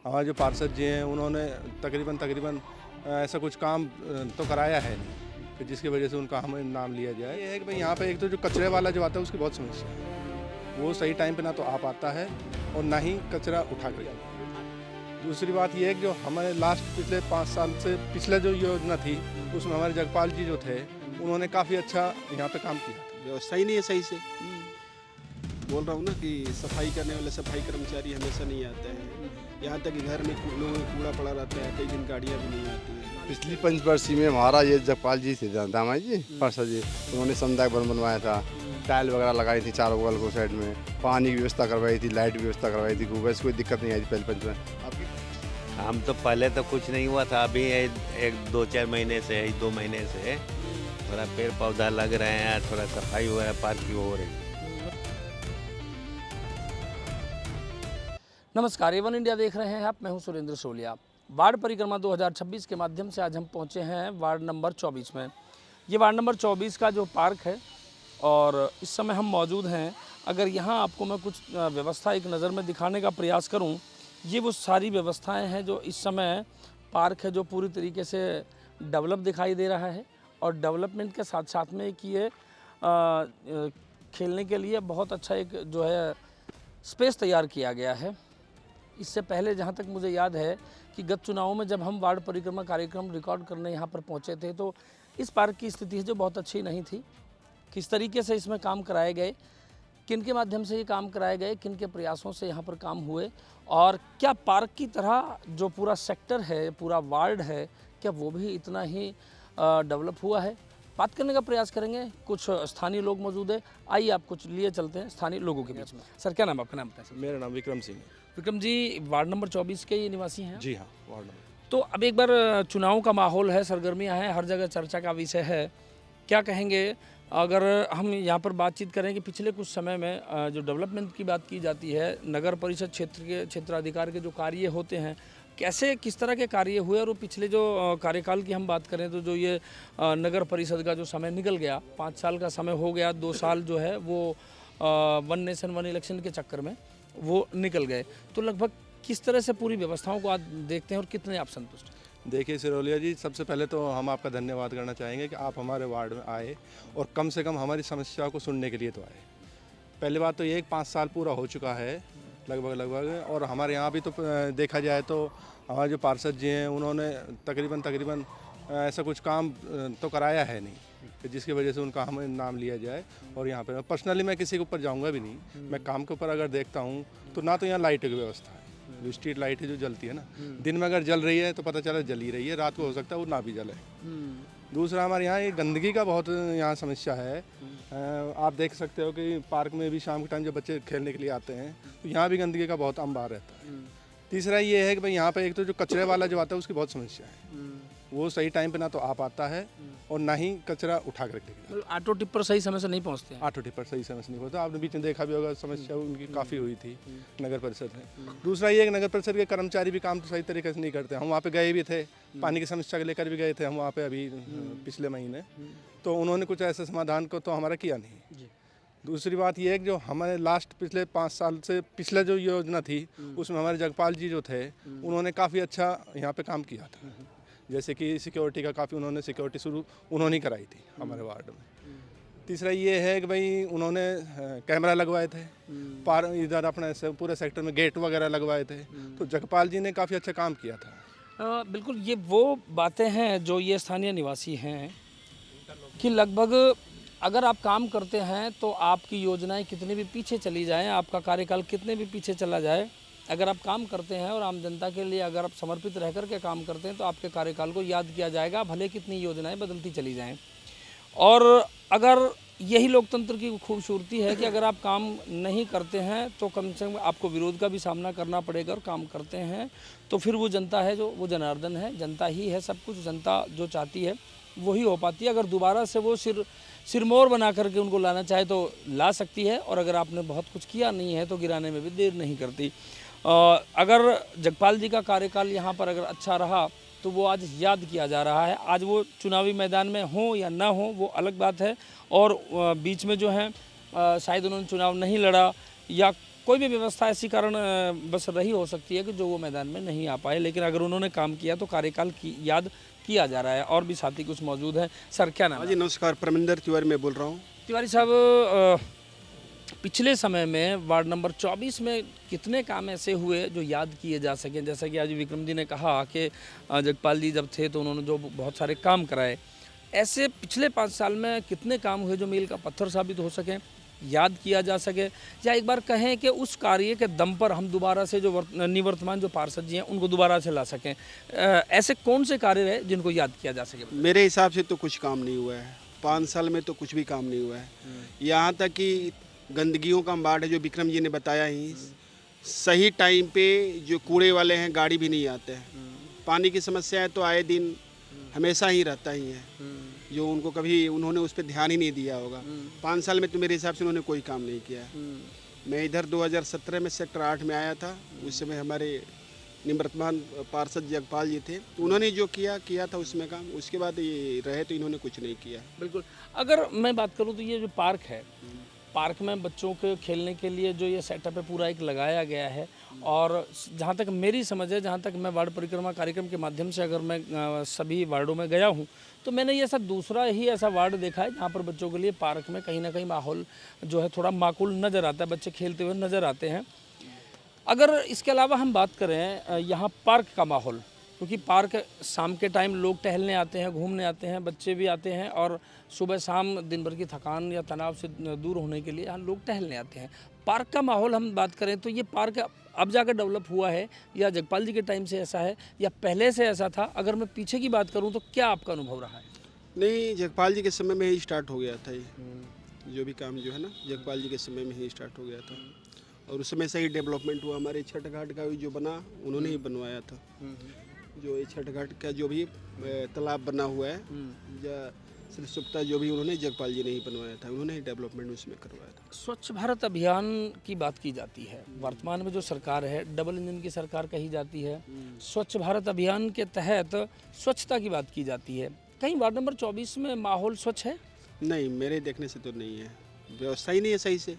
हमारे जो पार्षद जी हैं उन्होंने तकरीबन ऐसा कुछ काम तो कराया है नहीं कि जिसकी वजह से उनका हमें नाम लिया जाए। ये है कि भाई यहाँ पे एक तो जो कचरे वाला जो आता है उसकी बहुत समस्या है, वो सही टाइम पे ना तो आ पाता है और ना ही कचरा उठा कर जाता है। दूसरी बात ये है कि जो हमारे लास्ट पिछले 5 साल से पिछले जो योजना थी उसमें हमारे जगपाल जी जो थे उन्होंने काफ़ी अच्छा यहाँ पे काम किया। व्यवस्था ही नहीं है सही से। बोल रहा हूँ ना कि सफाई करने वाले सफाई कर्मचारी हमेशा नहीं आते हैं। यहाँ तक कि घर में लोगों में कूड़ा पड़ा रहता है, कई दिन गाड़ियाँ भी नहीं आती हैं। पिछली पंचवर्षीय में हमारा ये जगपाल जी थे दामा जी पार्षद जी, उन्होंने समुदाय भवन बनवाया था, टाइल वगैरह लगाई थी चारों बगल को साइड में, पानी की व्यवस्था करवाई थी, लाइट की व्यवस्था करवाई थी, वैसे कोई दिक्कत नहीं आई थी पहले पंचवर्षीय। आपकी हम तो पहले तो कुछ नहीं हुआ था, अभी एक 2-4 महीने से 2 महीने से थोड़ा पेड़ पौधा लग रहे हैं, थोड़ा सफाई हुआ है, पार्किंग हो रही है। नमस्कार, A1 इंडिया देख रहे हैं आप। मैं हूं सुरेंद्र सोलिया। वार्ड परिक्रमा 2026 के माध्यम से आज हम पहुंचे हैं वार्ड नंबर 24 में। ये वार्ड नंबर 24 का जो पार्क है और इस समय हम मौजूद हैं। अगर यहाँ आपको मैं कुछ व्यवस्था एक नज़र में दिखाने का प्रयास करूं, ये वो सारी व्यवस्थाएं हैं जो इस समय पार्क है जो पूरी तरीके से डेवलप दिखाई दे रहा है। और डेवलपमेंट के साथ साथ में एक ये खेलने के लिए बहुत अच्छा एक जो है स्पेस तैयार किया गया है। इससे पहले जहाँ तक मुझे याद है कि गत चुनावों में जब हम वार्ड परिक्रमा कार्यक्रम रिकॉर्ड करने यहाँ पर पहुँचे थे तो इस पार्क की स्थिति है जो बहुत अच्छी नहीं थी। किस तरीके से इसमें काम कराए गए, किन के माध्यम से ये काम कराए गए, किन के प्रयासों से यहाँ पर काम हुए और क्या पार्क की तरह जो पूरा सेक्टर है, पूरा वार्ड है, क्या वो भी इतना ही डेवलप हुआ है, बात करने का प्रयास करेंगे। कुछ स्थानीय लोग मौजूद है, आइए आप कुछ लिए चलते हैं स्थानीय लोगों के बीच में। सर क्या नाम आपका? नाम बताएं सर। मेरा नाम विक्रम सिंह है। विक्रम जी, वार्ड नंबर 24 के ये निवासी हैं? जी हाँ, वार्ड नंबर। तो अब एक बार चुनाव का माहौल है, सरगर्मियां हैं, हर जगह चर्चा का विषय है। क्या कहेंगे अगर हम यहाँ पर बातचीत करें कि पिछले कुछ समय में जो डेवलपमेंट की बात की जाती है, नगर परिषद क्षेत्र के क्षेत्राधिकार के जो कार्य होते हैं, कैसे किस तरह के कार्य हुए और वो पिछले जो कार्यकाल की हम बात करें तो जो ये नगर परिषद का जो समय निकल गया, 5 साल का समय हो गया, 2 साल जो है वो वन नेशन वन इलेक्शन के चक्कर में वो निकल गए, तो लगभग किस तरह से पूरी व्यवस्थाओं को आज देखते हैं और कितने आप संतुष्ट हैं? देखिए सिरोलिया जी, सबसे पहले तो हम आपका धन्यवाद करना चाहेंगे कि आप हमारे वार्ड में आए और कम से कम हमारी समस्याओं को सुनने के लिए तो आए। पहली बात तो ये है कि 5 साल पूरा हो चुका है लगभग, और हमारे यहाँ भी तो देखा जाए तो हमारे जो पार्षद जी हैं उन्होंने तकरीबन ऐसा कुछ काम तो कराया है नहीं कि जिसकी वजह से उनका हमें नाम लिया जाए। और यहाँ पे पर्सनली मैं किसी के ऊपर जाऊँगा भी नहीं। मैं काम के ऊपर अगर देखता हूँ तो ना तो यहाँ लाइट की व्यवस्था है, जो स्ट्रीट लाइट है जो जलती है ना, दिन में अगर जल रही है तो पता चला जल ही रही है, रात को हो सकता है वो ना भी जले। दूसरा, हमारे यहाँ ये गंदगी का बहुत यहाँ समस्या है। आप देख सकते हो कि पार्क में भी शाम के टाइम जब बच्चे खेलने के लिए आते हैं तो यहाँ भी गंदगी का बहुत अंबार रहता है। तीसरा ये है कि भाई यहाँ पे एक तो जो कचरे वाला जो आता है उसकी बहुत समस्या है, वो सही टाइम पे ना तो आ पाता है और ना ही कचरा उठा कर रखते हैं। ऑटो टिप्पर सही समय से नहीं पहुँचते हैं। ऑटो टिप्पर सही समय से नहीं होता। आपने बीच में देखा भी होगा, समस्या उनकी काफ़ी हुई थी नगर परिषद में। दूसरा ये कि नगर परिषद के कर्मचारी भी काम तो सही तरीके से नहीं करते। हम वहाँ पे गए भी थे, पानी की समस्या को लेकर भी गए थे हम वहाँ पे अभी पिछले महीने, तो उन्होंने कुछ ऐसे समाधान को तो हमारा किया नहीं। दूसरी बात ये है कि जो हमारे लास्ट पिछले 5 साल से पिछले जो योजना थी उसमें हमारे जगपाल जी जो थे उन्होंने काफ़ी अच्छा यहाँ पे काम किया था। जैसे कि सिक्योरिटी का काफ़ी उन्होंने सिक्योरिटी शुरू उन्होंने कराई थी हमारे वार्ड में। तीसरा ये है कि भाई उन्होंने कैमरा लगवाए थे, इधर अपने पूरे सेक्टर में गेट वगैरह लगवाए थे, तो जगपाल जी ने काफ़ी अच्छा काम किया था। बिल्कुल, ये वो बातें हैं जो ये स्थानीय निवासी हैं कि लगभग अगर आप काम करते हैं तो आपकी योजनाएं कितनी भी पीछे चली जाएं, आपका कार्यकाल कितने भी पीछे चला जाए, अगर आप काम करते हैं और आम जनता के लिए अगर आप समर्पित रह कर के काम करते हैं तो आपके कार्यकाल को याद किया जाएगा, भले कितनी योजनाएं बदलती चली जाएं। और अगर यही लोकतंत्र की खूबसूरती है कि अगर आप काम नहीं करते हैं तो कम से कम आपको विरोध का भी सामना करना पड़ेगा, और काम करते हैं तो फिर वो जनता है जो वो जनार्दन है, जनता ही है सब कुछ, जनता जो चाहती है वही हो पाती है। अगर दोबारा से वो सिरमौर बना करके उनको लाना चाहे तो ला सकती है, और अगर आपने बहुत कुछ किया नहीं है तो गिराने में भी देर नहीं करती। अगर जगपाल जी का कार्यकाल यहाँ पर अगर अच्छा रहा तो वो आज याद किया जा रहा है। आज वो चुनावी मैदान में हो या ना हो वो अलग बात है, और बीच में जो है शायद उन्होंने चुनाव नहीं लड़ा या कोई भी व्यवस्था ऐसी कारण बस रही हो सकती है कि जो वो मैदान में नहीं आ पाए, लेकिन अगर उन्होंने काम किया तो कार्यकाल की याद किया जा रहा है। और भी साथी कुछ मौजूद हैं। सर क्या नाम हाँ है? जी नमस्कार, परमिंदर तिवारी मैं बोल रहा हूँ। तिवारी साहब, पिछले समय में वार्ड नंबर 24 में कितने काम ऐसे हुए जो याद किए जा सकें? जैसा कि आज विक्रम जी ने कहा कि जगपाल जी जब थे तो उन्होंने जो बहुत सारे काम कराए, ऐसे पिछले 5 साल में कितने काम हुए जो मील का पत्थर साबित हो सकें, याद किया जा सके, या एक बार कहें कि उस कार्य के दम पर हम दोबारा से जो निवर्तमान जो पार्षद जी हैं उनको दोबारा से ला सकें? ऐसे कौन से कार्य रहे जिनको याद किया जा सके? मेरे हिसाब से तो कुछ काम नहीं हुआ है, 5 साल में तो कुछ भी काम नहीं हुआ है। यहाँ तक कि गंदगियों का अंबाड़ है जो विक्रम जी ने बताया ही, सही टाइम पे जो कूड़े वाले हैं गाड़ी भी नहीं आते हैं। पानी की समस्या है तो आए दिन हमेशा ही रहता ही है, जो उनको कभी उन्होंने उस पर ध्यान ही नहीं दिया होगा। 5 साल में तो मेरे हिसाब से उन्होंने कोई काम नहीं किया है। मैं इधर 2017 में सेक्टर 8 में आया था, उस समय हमारे निवर्तमान पार्षद जगपाल जी थे, तो उन्होंने जो किया था उसमें काम। उसके बाद ये रहे तो इन्होंने कुछ नहीं किया। बिल्कुल। अगर मैं बात करूं तो ये जो पार्क है, पार्क में बच्चों के खेलने के लिए जो ये सेटअप है पूरा एक लगाया गया है, और जहाँ तक मेरी समझ है, जहाँ तक मैं वार्ड परिक्रमा कार्यक्रम के माध्यम से अगर मैं सभी वार्डों में गया हूँ तो मैंने ये ऐसा दूसरा ही ऐसा वार्ड देखा है जहाँ पर बच्चों के लिए पार्क में कहीं ना कहीं माहौल जो है थोड़ा माकूल नज़र आता है, बच्चे खेलते हुए नज़र आते हैं। अगर इसके अलावा हम बात करें यहाँ पार्क का माहौल, क्योंकि पार्क शाम के टाइम लोग टहलने आते हैं, घूमने आते हैं, बच्चे भी आते हैं, और सुबह शाम दिन भर की थकान या तनाव से दूर होने के लिए यहाँ लोग टहलने आते हैं। पार्क का माहौल हम बात करें तो ये पार्क अब जाकर डेवलप हुआ है, या जगपाल जी के टाइम से ऐसा है, या पहले से ऐसा था? अगर मैं पीछे की बात करूँ तो क्या आपका अनुभव रहा है? नहीं, जगपाल जी के समय में ही स्टार्ट हो गया था ये जो भी काम जो है ना, जगपाल जी के समय में ही स्टार्ट हो गया था, और उस समय से ही डेवलपमेंट हुआ। हमारे छठ घाट का भी जो बना उन्होंने ही बनवाया था। जो ये छठ घाट का जो भी तालाब बना हुआ है या सरसुप्ता जो भी उन्होंने जगपाल जी ने ही बनवाया था, उन्होंने ही डेवलपमेंट उसमें करवाया था। स्वच्छ भारत अभियान की बात की जाती है, वर्तमान में जो सरकार है डबल इंजन की सरकार कही जाती है। स्वच्छ भारत अभियान के तहत स्वच्छता की बात की जाती है। कहीं वार्ड नंबर 24 में माहौल स्वच्छ है? नहीं, मेरे देखने से तो नहीं है, व्यवस्था ही नहीं है सही से।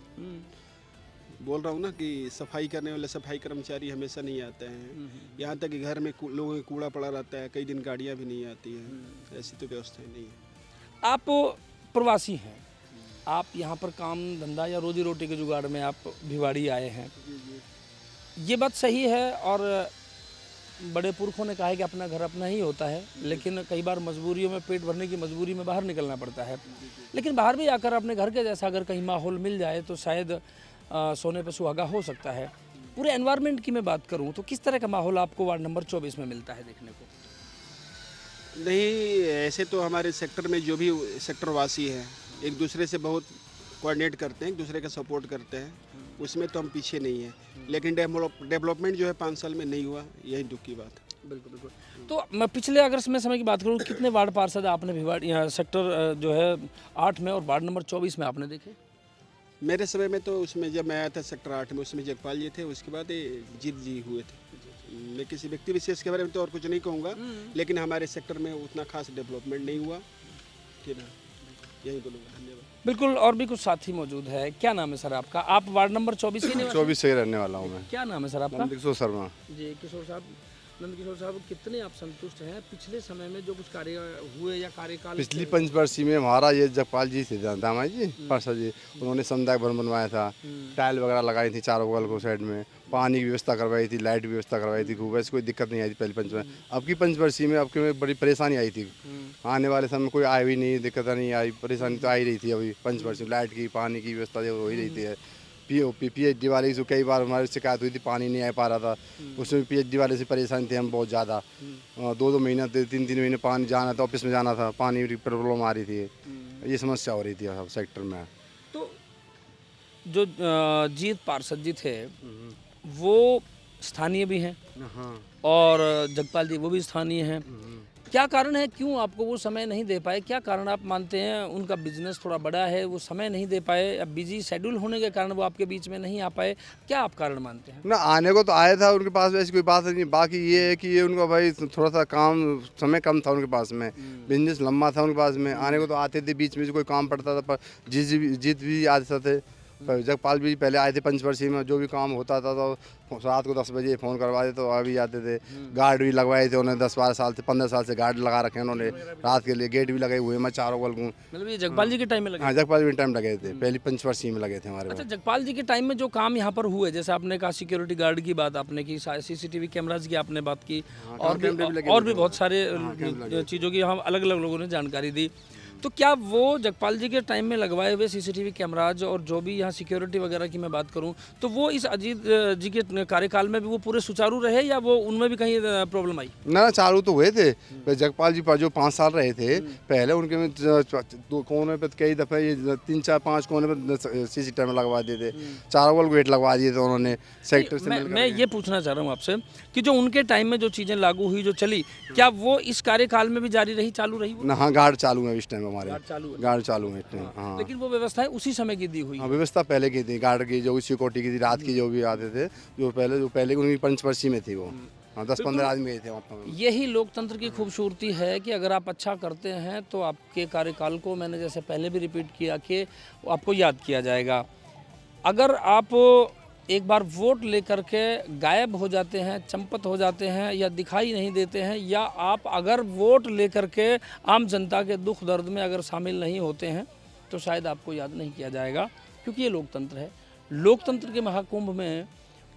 बोल रहा हूँ ना कि सफाई करने वाले सफाई कर्मचारी हमेशा नहीं आते हैं। यहाँ तक कि घर में लोगों का कूड़ा पड़ा रहता है, कई दिन गाड़ियाँ भी नहीं आती हैं। ऐसी तो व्यवस्था ही नहीं है। आप प्रवासी हैं, आप यहाँ पर काम धंधा या रोजी रोटी के जुगाड़ में आप भिवाड़ी आए हैं, ये बात सही है, और बड़े पुरखों ने कहा है कि अपना घर अपना ही होता है, लेकिन कई बार मजबूरियों में, पेट भरने की मजबूरी में बाहर निकलना पड़ता है। लेकिन बाहर भी आकर अपने घर के जैसा अगर कहीं माहौल मिल जाए तो शायद सोने पर सुहागा हो सकता है। पूरे एनवायरनमेंट की मैं बात करूं तो किस तरह का माहौल आपको वार्ड नंबर 24 में मिलता है देखने को? नहीं, ऐसे तो हमारे सेक्टर में जो भी सेक्टर वासी हैं एक दूसरे से बहुत कोऑर्डिनेट करते हैं, एक दूसरे का सपोर्ट करते हैं, उसमें तो हम पीछे नहीं हैं। लेकिन डेवलपमेंट जो है 5 साल में नहीं हुआ, यही दुख की बात है। बिल्कुल बिल्कुल। तो मैं पिछले अगर मैं समय की बात करूं, कितने वार्ड पार्षद आपने भिवाड़ी यहाँ सेक्टर जो है 8 में और वार्ड नंबर 24 में आपने देखे? मेरे समय में तो उसमें जब मैं आया था सेक्टर 8 में, उसमें जगपाल जी थे, उसके बाद जीत जी हुए थे। मैं किसी व्यक्ति विशेष के बारे में तो और कुछ नहीं कहूँगा, लेकिन हमारे सेक्टर में उतना खास डेवलपमेंट नहीं हुआ। ठीक है, यही बोलूँगा। धन्यवाद। बिल्कुल। और भी कुछ साथी मौजूद है। क्या नाम है सर आपका? आप वार्ड नंबर 24 के निवासी? 24 से ही रहने वाला हूँ मैं। क्या नाम है सर आपका? किशोर शर्मा जी किशोर साहब, नंद किशोर साहब, कितने आप संतुष्ट हैं पिछले समय में जो कुछ कार्य हुए या कार्यकाल? पिछली पंचवर्षीय में हमारा ये जगपाल जी थे दामा जी पार्षद जी, उन्होंने समुदाय भवन बनवाया था, टाइल वगैरह लगाई थी चारों बगल को साइड में, पानी की व्यवस्था करवाई थी, लाइट की व्यवस्था करवाई थी, खूब ऐसी कोई दिक्कत नहीं आई थी पहले पंच में। अब की पंचवर्षीय में अब की बड़ी परेशानी आई थी। आने वाले समय में कोई आई भी नहीं, दिक्कत नहीं आई, परेशानी तो आई रही थी। अभी पंचवर्षीय लाइट की, पानी की व्यवस्था जो हो ही रही थी। PhD वाले से कई बार हमारी शिकायत हुई थी, पानी नहीं आ पा रहा था, उसमें PhD वाले से परेशानी थी हम बहुत ज़्यादा। 2-2 महीना 3-3 महीने पानी जाना था, ऑफिस में जाना था, पानी की प्रॉब्लम आ रही थी, ये समस्या हो रही थी सब सेक्टर में। तो जो जीत पार्षद जी थे वो स्थानीय भी हैं, और जगपाल जी वो भी स्थानीय हैं। क्या कारण है, क्यों आपको वो समय नहीं दे पाए? क्या कारण आप मानते हैं? उनका बिजनेस थोड़ा बड़ा है, वो समय नहीं दे पाए, या बिजी शेड्यूल होने के कारण वो आपके बीच में नहीं आ पाए? क्या आप कारण मानते हैं? ना, आने को तो आया था उनके पास, ऐसी कोई बात नहीं। बाकी ये है कि ये उनका भाई थोड़ा सा काम समय कम था उनके पास में, बिजनेस लंबा था उनके पास में। आने को तो आते थे, बीच में कोई काम पड़ता था, पर जीत भी आते थे, जगपाल जी पहले आए थे पंचवर्षीय में, जो भी काम होता था तो रात को 10 बजे फ़ोन करवा देते तो आ भी जाते थे। गार्ड भी लगवाए थे उन्होंने, 10-12 साल से 15 साल से गार्ड लगा रखे हैं उन्होंने रात के लिए, गेट भी लगे हुए हैं, मैं चारों बगल को। मतलब ये जगपाल जी के टाइम में लगे? हाँ, जगपाल जी टाइम लगे थे, पहली पंचवर्षीय में लगे थे हमारे। अच्छा, जगपाल जी के टाइम में जो काम यहाँ पर हुए, जैसे आपने कहा सिक्योरिटी गार्ड की बात आपने की, CCTV कैमराज की आपने बात की, और भी बहुत सारे चीज़ों की हम अलग अलग लोगों ने जानकारी दी, तो क्या वो जगपाल जी के टाइम में लगवाए हुए CCTV कैमराज और जो भी यहाँ सिक्योरिटी वगैरह की मैं बात करूँ, तो वो इस अजीत जी के कार्यकाल में भी वो पूरे सुचारू रहे या वो उनमें भी कहीं प्रॉब्लम आई? ना, चालू तो हुए थे। जगपाल जी पर जो 5 साल रहे थे पहले, उनके में दो कोने पे कई दफ़े ये 3-4-5 कोने पे CCTV लगवा दिए थे, चारों बगल गेट लगवा दिए थे उन्होंने सेक्टर से। मैं ये पूछना चाह रहा हूँ आपसे कि जो उनके टाइम में जो चीज़ें लागू हुई, जो चली, क्या वो इस कार्यकाल में भी जारी रही, चालू रही? ना, हाँ, गार्ड चालू है इस टाइम हमारे, गार्ड चालू है इस टाइम। हाँ, लेकिन वो व्यवस्थाएं उसी समय की दी हुई? हाँ, व्यवस्था पहले की थी, गार्ड की जो सिक्योरिटी की थी, रात की जो भी आते थे, जो पहले उनकी पंचवर्षीय में थी वो। हाँ, 10-15 आदमी गए थे वहाँ पर। यही लोकतंत्र की खूबसूरती है कि अगर आप अच्छा करते हैं तो आपके कार्यकाल को, मैंने जैसे पहले भी रिपीट किया, कि आपको याद किया जाएगा। अगर आप एक बार वोट लेकर के गायब हो जाते हैं, चंपत हो जाते हैं या दिखाई नहीं देते हैं, या आप अगर वोट लेकर के आम जनता के दुख दर्द में अगर शामिल नहीं होते हैं, तो शायद आपको याद नहीं किया जाएगा, क्योंकि ये लोकतंत्र है। लोकतंत्र के महाकुंभ में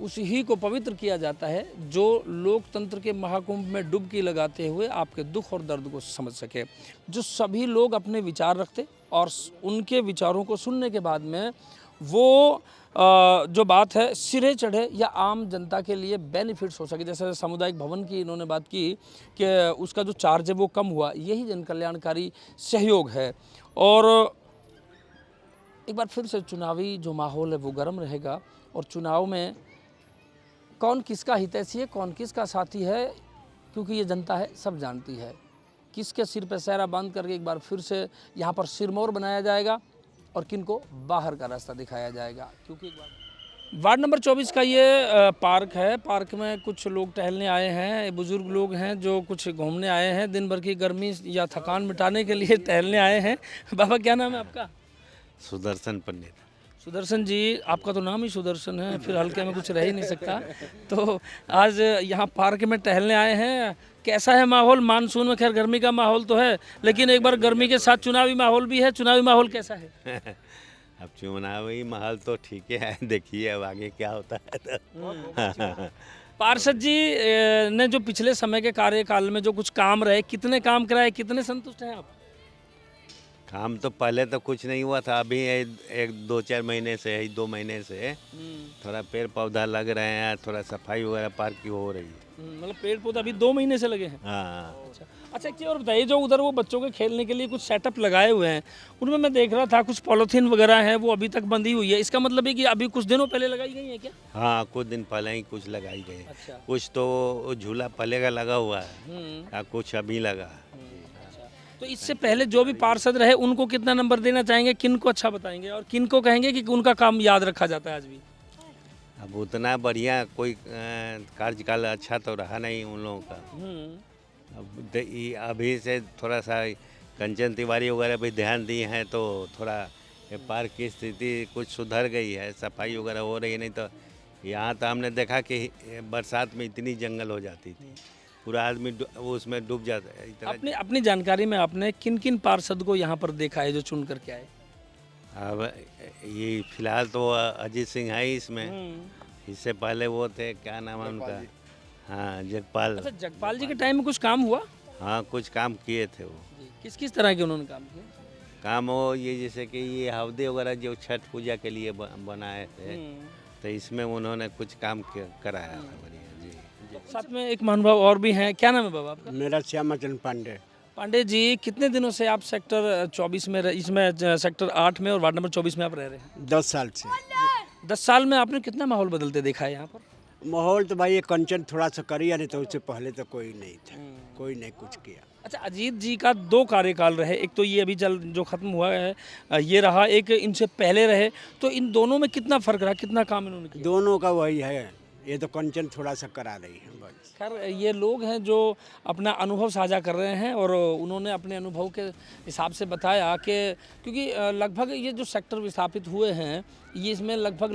उसी ही को पवित्र किया जाता है जो लोकतंत्र के महाकुंभ में डुबकी लगाते हुए आपके दुख और दर्द को समझ सके, जो सभी लोग अपने विचार रखते और उनके विचारों को सुनने के बाद में वो जो बात है सिरे चढ़े या आम जनता के लिए बेनिफिट्स हो सके। जैसे सामुदायिक भवन की इन्होंने बात की कि उसका जो चार्ज है वो कम हुआ, यही जन कल्याणकारी सहयोग है। और एक बार फिर से चुनावी जो माहौल है वो गर्म रहेगा, और चुनाव में कौन किसका हितैषी है, कौन किसका साथी है, क्योंकि ये जनता है, सब जानती है। किसके सिर पर सहरा बांध करके एक बार फिर से यहाँ पर सिरमौर बनाया जाएगा और किनको बाहर का रास्ता दिखाया जाएगा, क्योंकि वार्ड नंबर 24 का ये पार्क है। पार्क में कुछ लोग टहलने आए हैं, बुजुर्ग लोग हैं जो कुछ घूमने आए हैं, दिन भर की गर्मी या थकान मिटाने के लिए टहलने आए हैं। बाबा, क्या नाम है आपका? सुदर्शन पंडित। सुदर्शन जी, आपका तो नाम ही सुदर्शन है, फिर हल्के में कुछ रह ही नहीं सकता। तो आज यहाँ पार्क में टहलने आए हैं, कैसा है माहौल? मानसून में खैर गर्मी का माहौल तो है, लेकिन एक बार गर्मी के साथ चुनावी माहौल भी है, चुनावी माहौल कैसा है? अब चुनावी माहौल तो ठीक है, देखिए अब आगे क्या होता है। पार्षद जी ने जो पिछले समय के कार्यकाल में जो कुछ काम रहे, कितने काम कराए, कितने संतुष्ट हैं आप? काम तो पहले तो कुछ नहीं हुआ था, अभी एक 2-4 महीने से, 2 महीने से थोड़ा पेड़ पौधा लग रहे हैं, थोड़ा सफाई वगैरह पार्क की हो रही है। मतलब पेड़ पौधा अभी 2 महीने से लगे हैं? हाँ। अच्छा, एक चीज़ और बताइए, जो उधर वो बच्चों के खेलने के लिए कुछ सेटअप लगाए हुए हैं, उनमें मैं देख रहा था कुछ पॉलीथीन वगैरह है, वो अभी तक बंधी हुई है, इसका मतलब है कि अभी कुछ दिनों पहले लगाई गई है क्या? हाँ, कुछ दिन पहले ही कुछ लगाई गई। अच्छा। कुछ तो झूला पहले का लगा हुआ है, कुछ अभी लगा। तो इससे पहले जो भी पार्षद रहे उनको कितना नंबर देना चाहेंगे, किन को अच्छा बताएंगे और किन को कहेंगे कि उनका काम याद रखा जाता है आज भी? अब उतना बढ़िया कोई कार्यकाल अच्छा तो रहा नहीं उन लोगों का। अब अभी से थोड़ा सा कंचन तिवारी वगैरह भी ध्यान दिए हैं तो थोड़ा पार्क की स्थिति कुछ सुधर गई है, सफाई वगैरह हो रही है। नहीं तो यहाँ तो हमने देखा कि बरसात में इतनी जंगल हो जाती थी, पूरा आदमी उसमें डूब जाता है। अपनी जानकारी में आपने किन किन पार्षद को यहाँ पर देखा है जो चुन करके आए? अब ये फिलहाल तो अजीत सिंह है इसमें, इससे पहले वो थे, क्या नाम है उनका? हाँ, जगपाल। अच्छा, जगपाल जी के टाइम में कुछ काम हुआ? हाँ, कुछ काम किए थे वो। किस किस तरह के उन्होंने काम किए? काम हो ये जैसे कि ये हवदे वगैरह जो छठ पूजा के लिए बनाए थे, तो इसमें उन्होंने कुछ काम कराया था बढ़िया। जी। साथ में एक महानुभाव और भी हैं, क्या नाम है बाबा आपका? मेरा श्यामाचंद पांडे। पांडे जी, कितने दिनों से आप सेक्टर 24 में, इसमें सेक्टर 8 में और वार्ड नंबर 24 में आप रह रहे हैं? 10 साल से। 10 साल में आपने कितना माहौल बदलते देखा है यहाँ पर? माहौल तो भाई ये कंचन थोड़ा सा करिए, नहीं तो उससे पहले तो कोई नहीं था, कोई नहीं कुछ किया। अच्छा, अजीत जी का 2 कार्यकाल रहे, एक तो ये अभी जो ख़त्म हुआ है ये रहा, एक इनसे पहले रहे, तो इन दोनों में कितना फ़र्क रहा, कितना काम इन्होंने किया? दोनों का वही है, ये तो कंचन थोड़ा सा करा रही है बस। खैर ये लोग हैं जो अपना अनुभव साझा कर रहे हैं और उन्होंने अपने अनुभव के हिसाब से बताया कि क्योंकि लगभग ये जो सेक्टर विस्थापित हुए हैं ये इसमें लगभग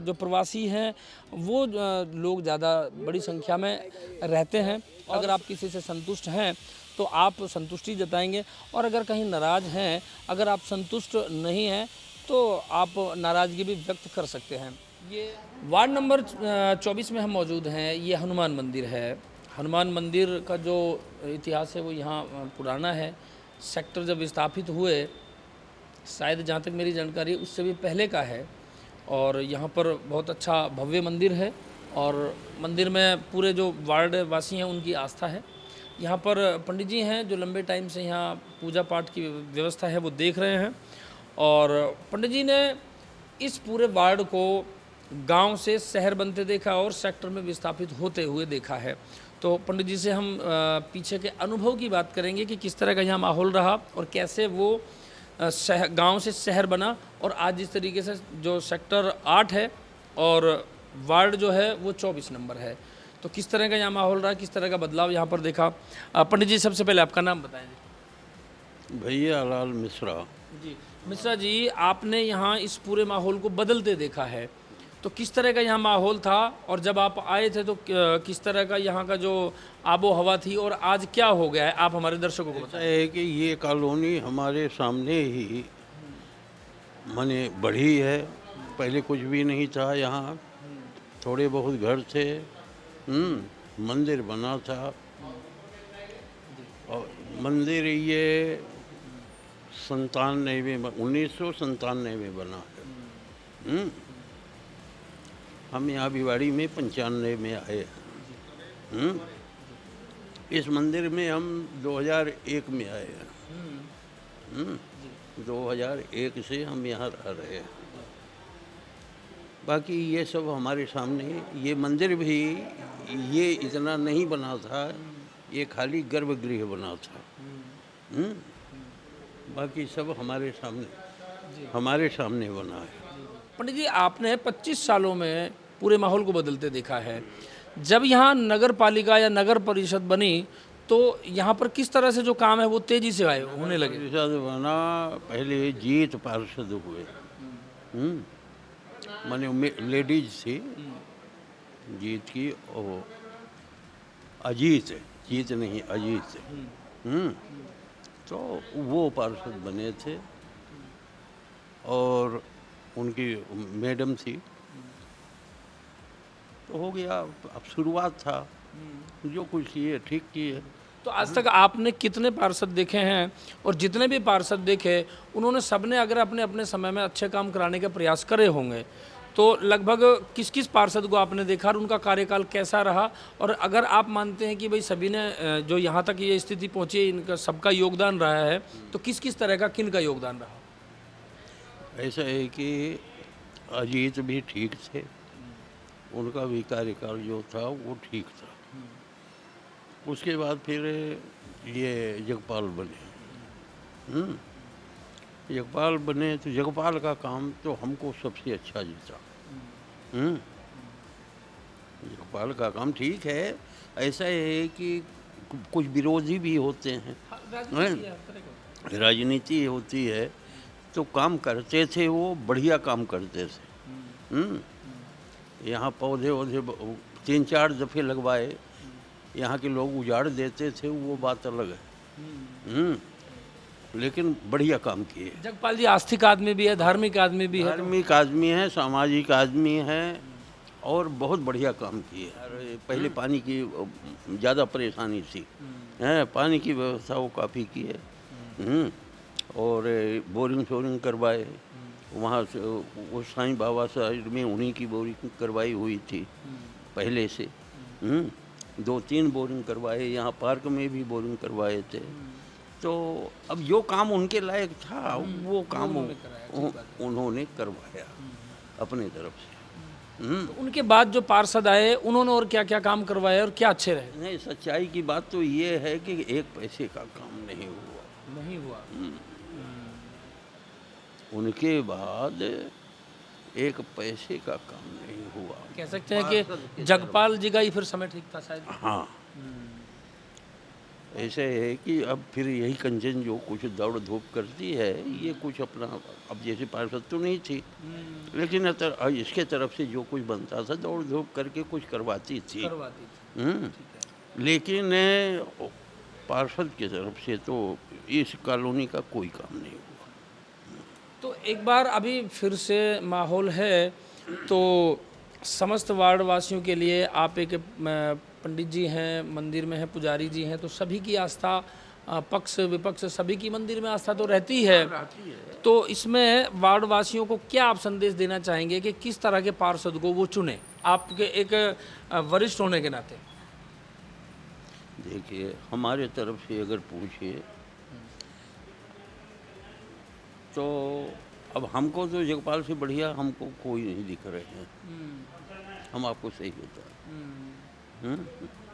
जो प्रवासी हैं वो लोग ज़्यादा बड़ी संख्या में रहते हैं। अगर आप किसी से संतुष्ट हैं तो आप संतुष्टि जताएंगे और अगर कहीं नाराज़ हैं, अगर आप संतुष्ट नहीं हैं तो आप नाराज़गी भी व्यक्त कर सकते हैं। ये वार्ड नंबर 24 में हम मौजूद हैं। ये हनुमान मंदिर है। हनुमान मंदिर का जो इतिहास है वो यहाँ पुराना है। सेक्टर जब विस्थापित हुए, शायद जहाँ तक मेरी जानकारी उससे भी पहले का है और यहाँ पर बहुत अच्छा भव्य मंदिर है और मंदिर में पूरे जो वार्ड वासी हैं उनकी आस्था है। यहाँ पर पंडित जी हैं जो लंबे टाइम से यहाँ पूजा पाठ की व्यवस्था है वो देख रहे हैं और पंडित जी ने इस पूरे वार्ड को गांव से शहर बनते देखा और सेक्टर में विस्थापित होते हुए देखा है। तो पंडित जी से हम पीछे के अनुभव की बात करेंगे कि किस तरह का यहाँ माहौल रहा और कैसे वो गांव से शहर बना और आज जिस तरीके से जो सेक्टर 8 है और वार्ड जो है वो 24 नंबर है, तो किस तरह का यहाँ माहौल रहा, किस तरह का बदलाव यहाँ पर देखा। पंडित जी सबसे पहले आपका नाम बताएं जी। भैया लाल मिश्रा। जी मिश्रा जी, आपने यहाँ इस पूरे माहौल को बदलते देखा है, तो किस तरह का यहाँ माहौल था और जब आप आए थे तो किस तरह का यहाँ का जो आबो हवा थी और आज क्या हो गया है, आप हमारे दर्शकों को ऐसा बताएं। है कि ये कॉलोनी हमारे सामने ही माने बढ़ी है। पहले कुछ भी नहीं था यहाँ, थोड़े बहुत घर थे, मंदिर बना था और मंदिर ये 1997 में बना है। हम यहाँ भिवाड़ी में 95 में आए हैं। इस मंदिर में हम 2001 में आए हैं। 2001 से हम यहाँ रह रहे हैं। बाकी ये सब हमारे सामने, ये मंदिर भी ये इतना नहीं बना था, ये खाली गर्भगृह बना था। बाकी सब हमारे सामने बना है। पंडित जी, आपने 25 सालों में पूरे माहौल को बदलते देखा है। जब यहाँ नगर पालिका या नगर परिषद बनी तो यहाँ पर किस तरह से जो काम है वो तेजी से आए होने लगे। परिषद बना, पहले जीत पार्षद हुए। माने लेडीज थी जीत की, और अजीत, जीत नहीं अजीत। तो वो पार्षद बने थे और उनकी मैडम थी, तो हो गया। अब शुरुआत था, जो कुछ किए ठीक किए। तो आज तक आपने कितने पार्षद देखे हैं और जितने भी पार्षद देखे उन्होंने सबने अगर अपने अपने समय में अच्छे काम कराने का प्रयास करे होंगे, तो लगभग किस किस पार्षद को आपने देखा और उनका कार्यकाल कैसा रहा, और अगर आप मानते हैं कि भाई सभी ने जो यहाँ तक ये स्थिति पहुँची है इनका सबका योगदान रहा है, तो किस किस तरह का किन का योगदान रहा। ऐसा है कि अजीत भी ठीक थे, उनका भी कार्यकाल जो था वो ठीक था। उसके बाद फिर ये जगपाल बने। जगपाल बने तो जगपाल का काम तो हमको सबसे अच्छा जीता। जगपाल का काम ठीक है। ऐसा है कि कुछ विरोधी भी होते हैं, राजनीति होती है, तो काम करते थे, वो बढ़िया काम करते थे। यहाँ पौधे वौधे 3-4 दफ़े लगवाए, यहाँ के लोग उजाड़ देते थे, वो बात अलग है। लेकिन बढ़िया काम किए। जगपाल जी आस्तिक आदमी भी है, धार्मिक आदमी भी है। धार्मिक आदमी है, सामाजिक आदमी है और बहुत बढ़िया काम किए। पहले पानी की ज़्यादा परेशानी थी, पानी की व्यवस्था वो काफ़ी की है। और बोरिंग शोरिंग करवाए, वहाँ से वो साईं बाबा साइड में उन्हीं की बोरिंग करवाई हुई थी पहले से। 2-3 बोरिंग करवाए, यहाँ पार्क में भी बोरिंग करवाए थे। तो अब जो काम उनके लायक था वो काम उन्होंने करवाया अपने तरफ से। तो उनके बाद जो पार्षद आए उन्होंने और क्या क्या काम करवाए और क्या अच्छे रहे। नहीं, सच्चाई की बात तो ये है कि 1 पैसे का काम नहीं हुआ। उनके बाद 1 पैसे का काम नहीं हुआ। कह सकते हैं कि जगपाल जी का ही फिर समय ठीक था शायद। हाँ, ऐसे है कि अब फिर यही कंचन जो कुछ दौड़ धूप करती है, ये कुछ अपना, अब जैसे पार्षद तो नहीं थी, लेकिन इसके तरफ से जो कुछ बनता था दौड़ धूप करके कुछ करवाती थी। करवाती थी। लेकिन पार्षद की तरफ से तो इस कॉलोनी का कोई काम नहीं हुआ। तो एक बार अभी फिर से माहौल है, तो समस्त वार्ड वासियों के लिए आप एक पंडित जी हैं, मंदिर में हैं, पुजारी जी हैं, तो सभी की आस्था, पक्ष विपक्ष सभी की मंदिर में आस्था तो रहती है। तो इसमें वार्ड वासियों को क्या आप संदेश देना चाहेंगे कि किस तरह के पार्षद को वो चुने, आपके एक वरिष्ठ होने के नाते? देखिए, हमारे तरफ से अगर पूछिए तो अब हमको तो जगपाल से बढ़िया हमको कोई नहीं दिख रहे हैं। हम आपको सही बता।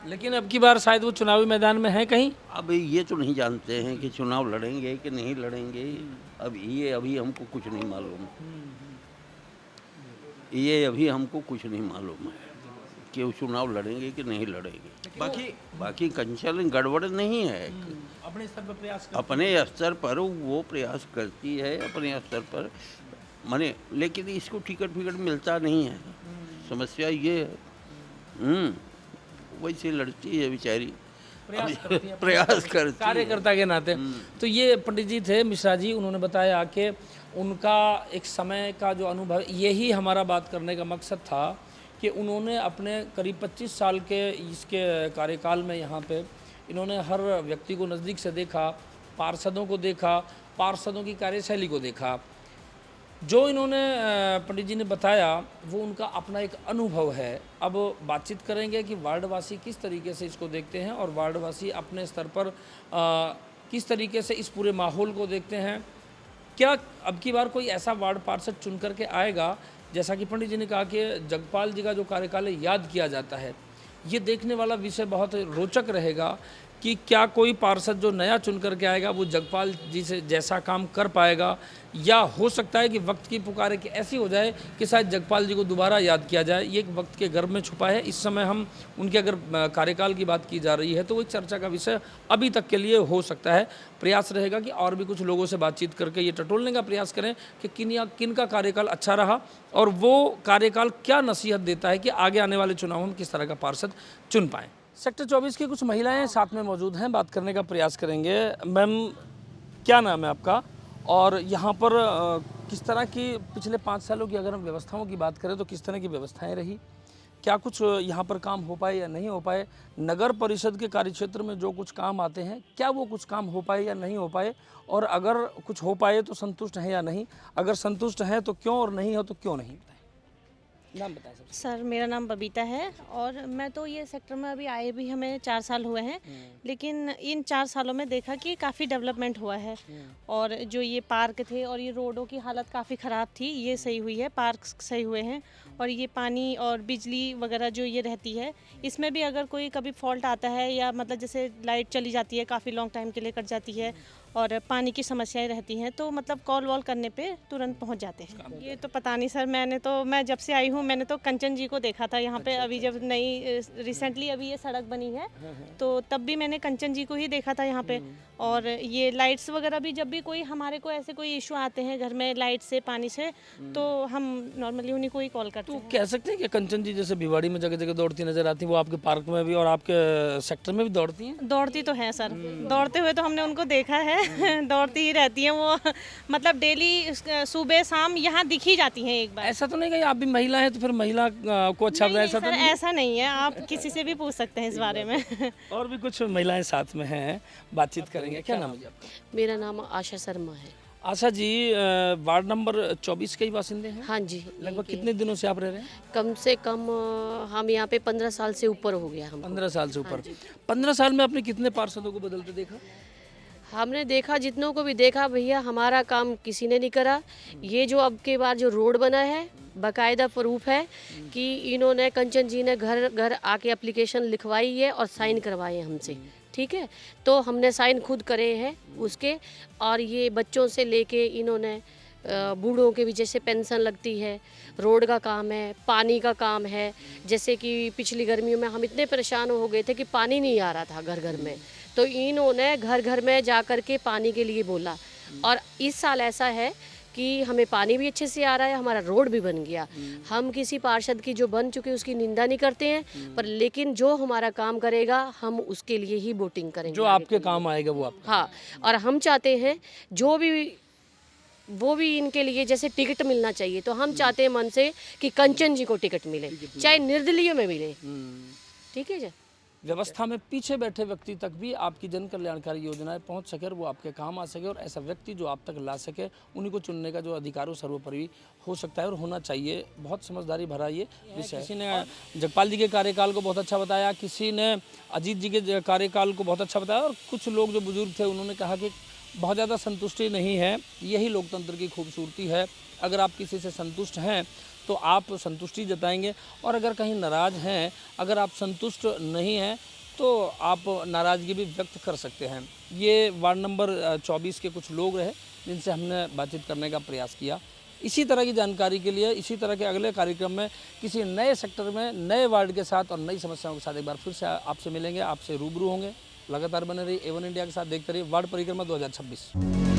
लेकिन अब की बार शायद वो चुनावी मैदान में है कहीं। अब ये तो नहीं जानते हैं कि चुनाव लड़ेंगे कि नहीं लड़ेंगे। अब ये अभी हमको कुछ नहीं मालूम। ये अभी हमको कुछ नहीं मालूम है कि वो चुनाव लड़ेंगे कि नहीं लड़ेंगे। बाकी कंचन गड़बड़ नहीं है। अपने स्तर पर प्रयास अपने स्तर पर वो प्रयास करती है, अपने स्तर पर माने, लेकिन इसको टिकट फिकट मिलता नहीं है। समस्या ये है। वैसे लड़ती है बेचारी, प्रयास करती कार्यकर्ता के नाते। तो ये पंडित जी थे मिश्रा जी, उन्होंने बताया कि उनका एक समय का जो अनुभव, यही हमारा बात करने का मकसद था कि उन्होंने अपने करीब 25 साल के इसके कार्यकाल में यहाँ पे इन्होंने हर व्यक्ति को नज़दीक से देखा, पार्षदों को देखा, पार्षदों की कार्यशैली को देखा। जो इन्होंने पंडित जी ने बताया वो उनका अपना एक अनुभव है। अब बातचीत करेंगे कि वार्डवासी किस तरीके से इसको देखते हैं और वार्डवासी अपने स्तर पर किस तरीके से इस पूरे माहौल को देखते हैं। क्या अब की बार कोई ऐसा वार्ड पार्षद चुन करके आएगा, जैसा कि पंडित जी ने कहा कि जगपाल जी का जो कार्यकाल याद किया जाता है, ये देखने वाला विषय बहुत रोचक रहेगा कि क्या कोई पार्षद जो नया चुन करके आएगा वो जगपाल जी से जैसा काम कर पाएगा, या हो सकता है कि वक्त की पुकार कि ऐसी हो जाए कि शायद जगपाल जी को दोबारा याद किया जाए। ये एक वक्त के गर्भ में छुपा है। इस समय हम उनके अगर कार्यकाल की बात की जा रही है तो वो एक चर्चा का विषय अभी तक के लिए हो सकता है। प्रयास रहेगा कि और भी कुछ लोगों से बातचीत करके ये टटोलने का प्रयास करें कि किन का कार्यकाल अच्छा रहा और वो कार्यकाल क्या नसीहत देता है कि आगे आने वाले चुनाव में किस तरह का पार्षद चुन पाएँ। सेक्टर 24 की कुछ महिलाएं साथ में मौजूद हैं, बात करने का प्रयास करेंगे। मैम, क्या नाम है आपका और यहाँ पर किस तरह की पिछले 5 सालों की अगर हम व्यवस्थाओं की बात करें तो किस तरह की व्यवस्थाएं रही, क्या कुछ यहाँ पर काम हो पाए या नहीं हो पाए? नगर परिषद के कार्यक्षेत्र में जो कुछ काम आते हैं क्या वो कुछ काम हो पाए या नहीं हो पाए, और अगर कुछ हो पाए तो संतुष्ट हैं या नहीं, अगर संतुष्ट हैं तो क्यों और नहीं हो तो क्यों नहीं? नाम बताएं सर। मेरा नाम बबीता है और मैं तो ये सेक्टर में अभी आए भी हमें 4 साल हुए हैं, लेकिन इन 4 सालों में देखा कि काफ़ी डेवलपमेंट हुआ है। और जो ये पार्क थे और ये रोडों की हालत काफ़ी ख़राब थी, ये सही हुई है, पार्क सही हुए हैं। और ये पानी और बिजली वगैरह जो ये रहती है, इसमें भी अगर कोई कभी फॉल्ट आता है या मतलब जैसे लाइट चली जाती है, काफ़ी लॉन्ग टाइम के लिए कट जाती है और पानी की समस्याएं रहती हैं, तो मतलब कॉल वॉल करने पे तुरंत पहुंच जाते हैं। ये तो पता नहीं सर, मैं जब से आई हूँ मैंने तो कंचन जी को देखा था यहाँ पे। अभी जब नई रिसेंटली अभी ये सड़क बनी है तो तब भी मैंने कंचन जी को ही देखा था यहाँ पे। और ये लाइट्स वगैरह भी, जब भी कोई हमारे को ऐसे कोई इशू आते हैं घर में लाइट से, पानी से, तो हम नॉर्मली उन्हीं को ही कॉल करते हैं। तो कह सकते हैं कि कंचन जी जैसे भिवाड़ी में जगह जगह दौड़ती नजर आती हैं, वो आपके पार्क में भी और आपके सेक्टर में भी दौड़ती हैं? दौड़ती तो हैं सर, दौड़ते हुए तो हमने उनको देखा है। दौड़ती ही रहती हैं वो, मतलब डेली सुबह शाम यहाँ दिख ही जाती हैं एक बार। ऐसा तो नहीं कि आप भी महिला हैं तो फिर महिला को अच्छा नहीं, ऐसा सर, तो नहीं? ऐसा नहीं है, आप किसी से भी पूछ सकते हैं इस बारे में। और भी कुछ महिलाएं साथ में हैं, बातचीत करेंगे। क्या नाम है आपका? मेरा नाम आशा शर्मा है। आशा जी, वार्ड नंबर 24 के ही बासिंदे हैं? हाँ जी। लगभग कितने दिनों से आप रह रहे हैं? कम से कम हम यहाँ पे 15 साल से ऊपर हो गया। हम 15 साल से ऊपर। 15 साल में आपने कितने पार्षदों को बदलते देखा? हमने देखा, जितनों को भी देखा, भैया हमारा काम किसी ने नहीं करा। ये जो अब के बाद जो रोड बना है, बाकायदा प्रूफ है कि इन्होंने, कंचन जी ने घर घर आके एप्लीकेशन लिखवाई है और साइन करवाए हमसे। ठीक है, तो हमने साइन खुद करे हैं उसके। और ये बच्चों से लेके इन्होंने बूढ़ों के भी जैसे पेंशन लगती है, रोड का काम है, पानी का काम है। जैसे कि पिछली गर्मियों में हम इतने परेशान हो गए थे कि पानी नहीं आ रहा था घर घर में, तो इन्होंने घर घर में जा कर के पानी के लिए बोला। और इस साल ऐसा है कि हमें पानी भी अच्छे से आ रहा है, हमारा रोड भी बन गया। हम किसी पार्षद की जो बन चुके उसकी निंदा नहीं करते हैं, पर लेकिन जो हमारा काम करेगा हम उसके लिए ही वोटिंग करेंगे। जो आपके काम आएगा वो आप। हाँ, और हम चाहते हैं वो भी इनके लिए जैसे टिकट मिलना चाहिए, तो हम चाहते हैं मन से कि कंचन जी को टिकट मिले, चाहे निर्दलीय में मिले। ठीक है जी। व्यवस्था में पीछे बैठे व्यक्ति तक भी आपकी जन कल्याणकारी योजनाएं पहुंच सके और वो आपके काम आ सके, और ऐसा व्यक्ति जो आप तक ला सके, उन्हीं को चुनने का जो अधिकार हो सर्वोपरि हो सकता है और होना चाहिए। बहुत समझदारी भरा ये विषय। किसी ने जगपाल जी के कार्यकाल को बहुत अच्छा बताया, किसी ने अजीत जी के कार्यकाल को बहुत अच्छा बताया, और कुछ लोग जो बुजुर्ग थे उन्होंने कहा कि बहुत ज़्यादा संतुष्टि नहीं है। यही लोकतंत्र की खूबसूरती है। अगर आप किसी से संतुष्ट हैं तो आप संतुष्टि जताएंगे, और अगर कहीं नाराज़ हैं, अगर आप संतुष्ट नहीं हैं तो आप नाराज़गी भी व्यक्त कर सकते हैं। ये वार्ड नंबर 24 के कुछ लोग रहे जिनसे हमने बातचीत करने का प्रयास किया। इसी तरह की जानकारी के लिए, इसी तरह के अगले कार्यक्रम में किसी नए सेक्टर में, नए वार्ड के साथ और नई समस्याओं के साथ एक बार फिर से आपसे मिलेंगे, आपसे रूबरू होंगे। लगातार बने रहिए A1 इंडिया के साथ, देखते रहिए वार्ड परिक्रमा 2026।